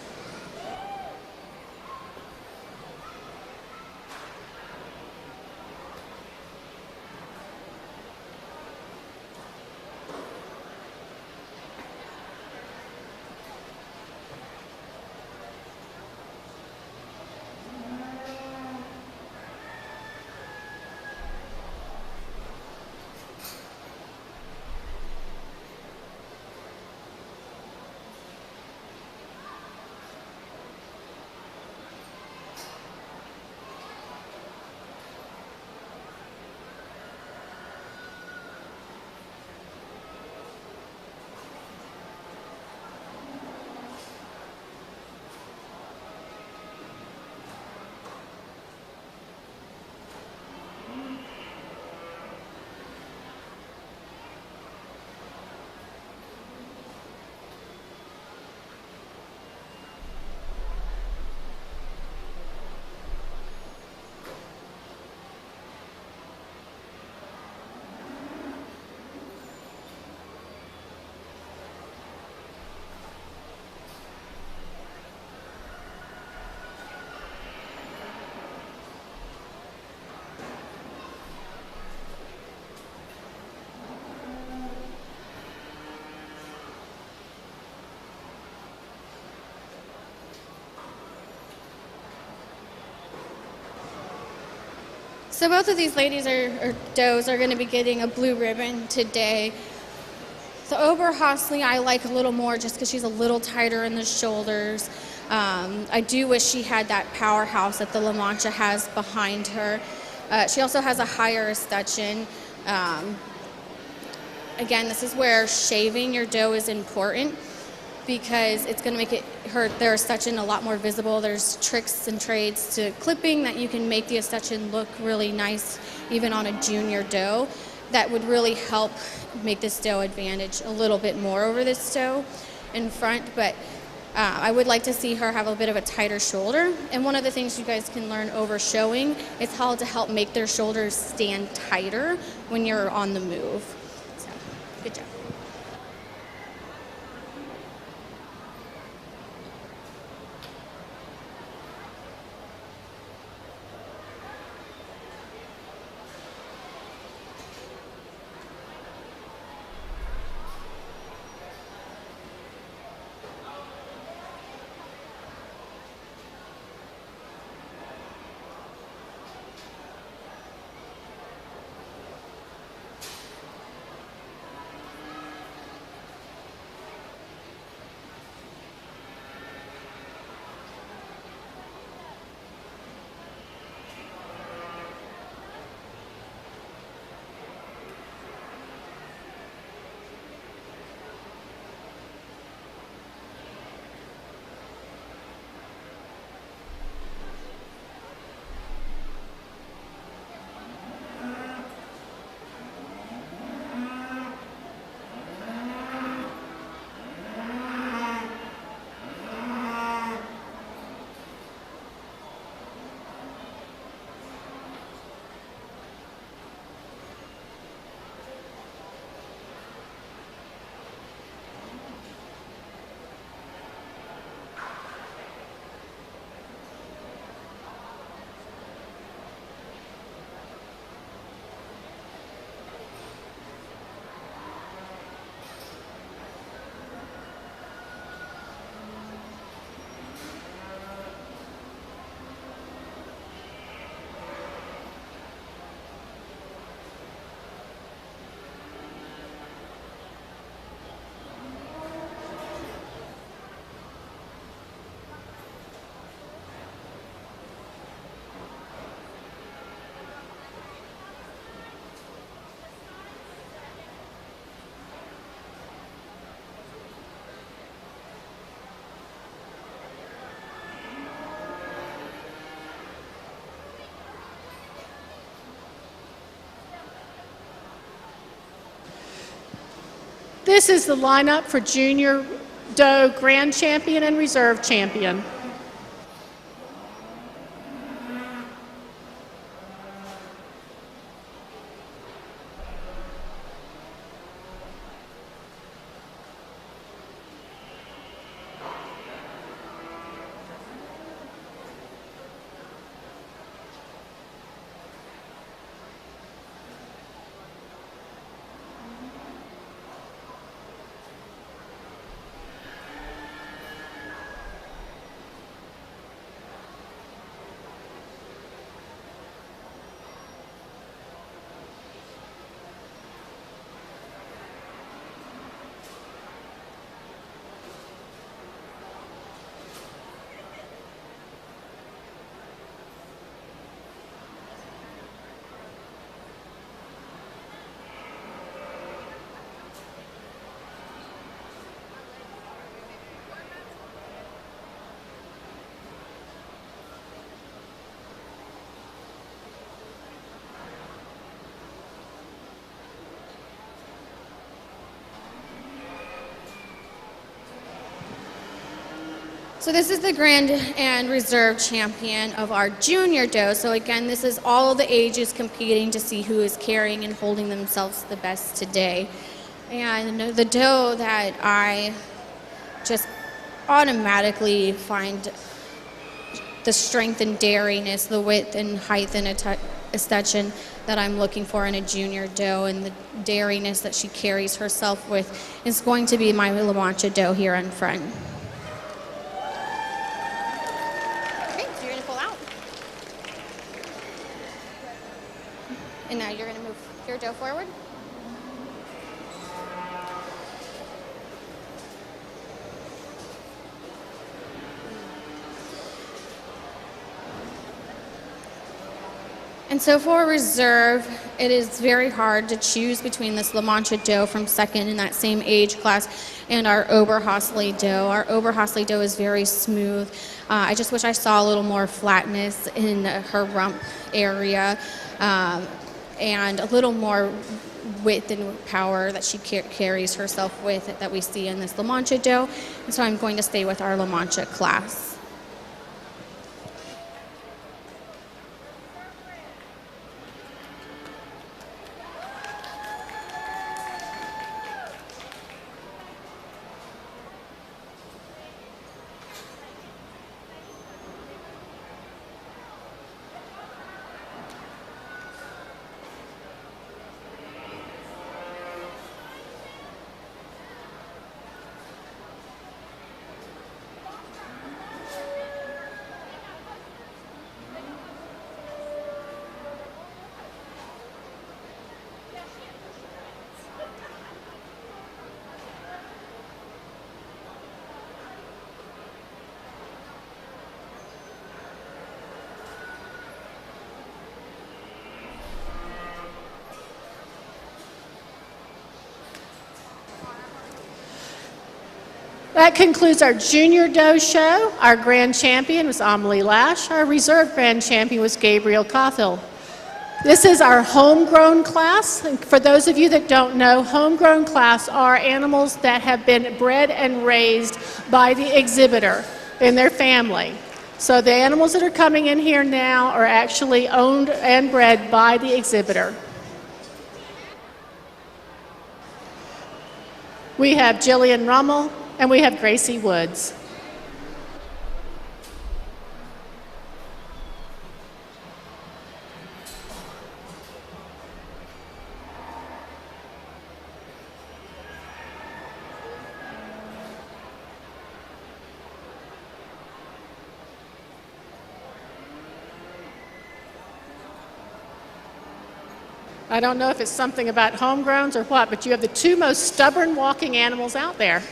So both of these ladies or does are going to be getting a blue ribbon today. The Oberhasli I like a little more just because she's a little tighter in the shoulders. I do wish she had that powerhouse that the La Mancha has behind her. She also has a higher escutcheon. Again, this is where shaving your doe is important because it's going to make their escutcheon a lot more visible. There's tricks and trades to clipping that you can make the escutcheon look really nice even on a junior doe. That would really help make this doe advantage a little bit more over this doe in front, but I would like to see her have a bit of a tighter shoulder. And one of the things you guys can learn over showing is how to help make their shoulders stand tighter when you're on the move. So, good job. This is the lineup for Junior Doe Grand Champion and Reserve Champion. So this is the Grand and Reserve Champion of our Junior Doe. So again, this is all of the ages competing to see who is carrying and holding themselves the best today. And the doe that I just automatically find the strength and daringness, the width and height and escutcheon that I'm looking for in a junior doe, and the daringness that she carries herself with is going to be my La Mancha doe here in front. Okay, so you're going to pull out. And so for reserve, it is very hard to choose between this La Mancha doe from second in that same age class and our Oberhasli doe. Our Oberhasli doe is very smooth. I just wish I saw a little more flatness in her rump area and a little more width and power that she carries herself with that we see in this La Mancha doe. And so I'm going to stay with our La Mancha class. That concludes our junior doe show. Our grand champion was Amelie Lash. Our reserve grand champion was Gabriel Cauthill. This is our homegrown class. And for those of you that don't know, homegrown class are animals that have been bred and raised by the exhibitor in their family. So the animals that are coming in here now are actually owned and bred by the exhibitor. We have Jillian Rummel, and we have Gracie Woods. I don't know if it's something about homegrowns or what, but you have the two most stubborn walking animals out there.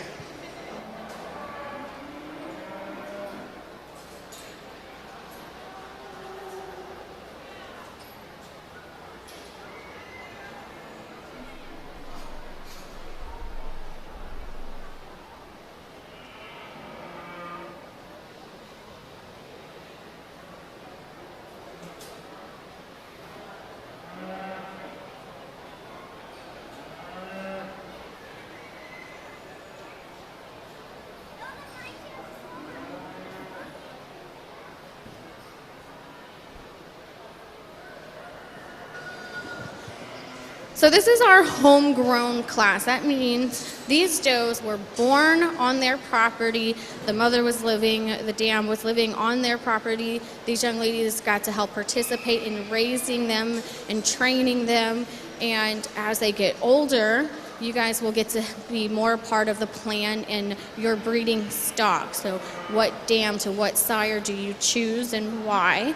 So this is our homegrown class. That means these does were born on their property. The mother was living, the dam was living on their property. These young ladies got to help participate in raising them and training them. And as they get older, you guys will get to be more part of the plan in your breeding stock. So what dam to what sire do you choose and why?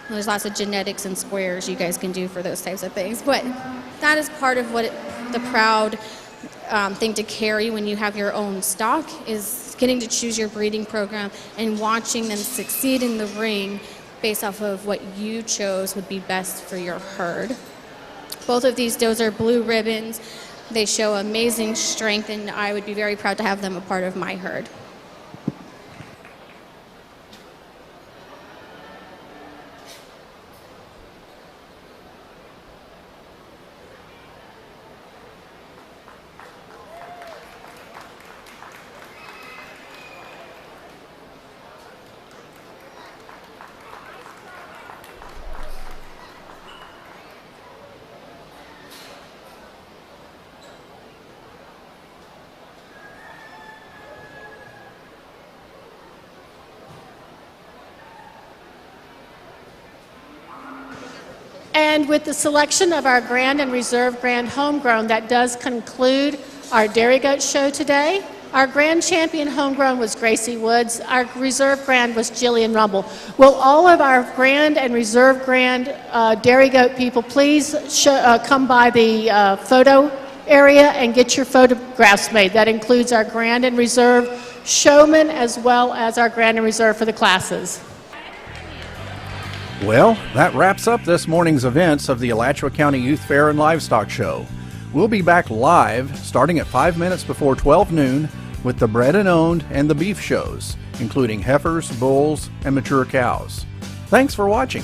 There's lots of genetics and squares you guys can do for those types of things. But that is part of what the proud thing to carry when you have your own stock is getting to choose your breeding program and watching them succeed in the ring based off of what you chose would be best for your herd. Both of these does are blue ribbons. They show amazing strength, and I would be very proud to have them a part of my herd. And with the selection of our Grand and Reserve Grand Homegrown, that does conclude our Dairy Goat show today. Our Grand Champion Homegrown was Gracie Woods. Our Reserve Grand was Jillian Rumble. Will all of our Grand and Reserve Grand Dairy Goat people please come by the photo area and get your photographs made. That includes our Grand and Reserve showmen as well as our Grand and Reserve for the classes. Well, that wraps up this morning's events of the Alachua County Youth Fair and Livestock Show. We'll be back live starting at 5 minutes before 12 noon with the bred and owned and the beef shows, including heifers, bulls, and mature cows. Thanks for watching.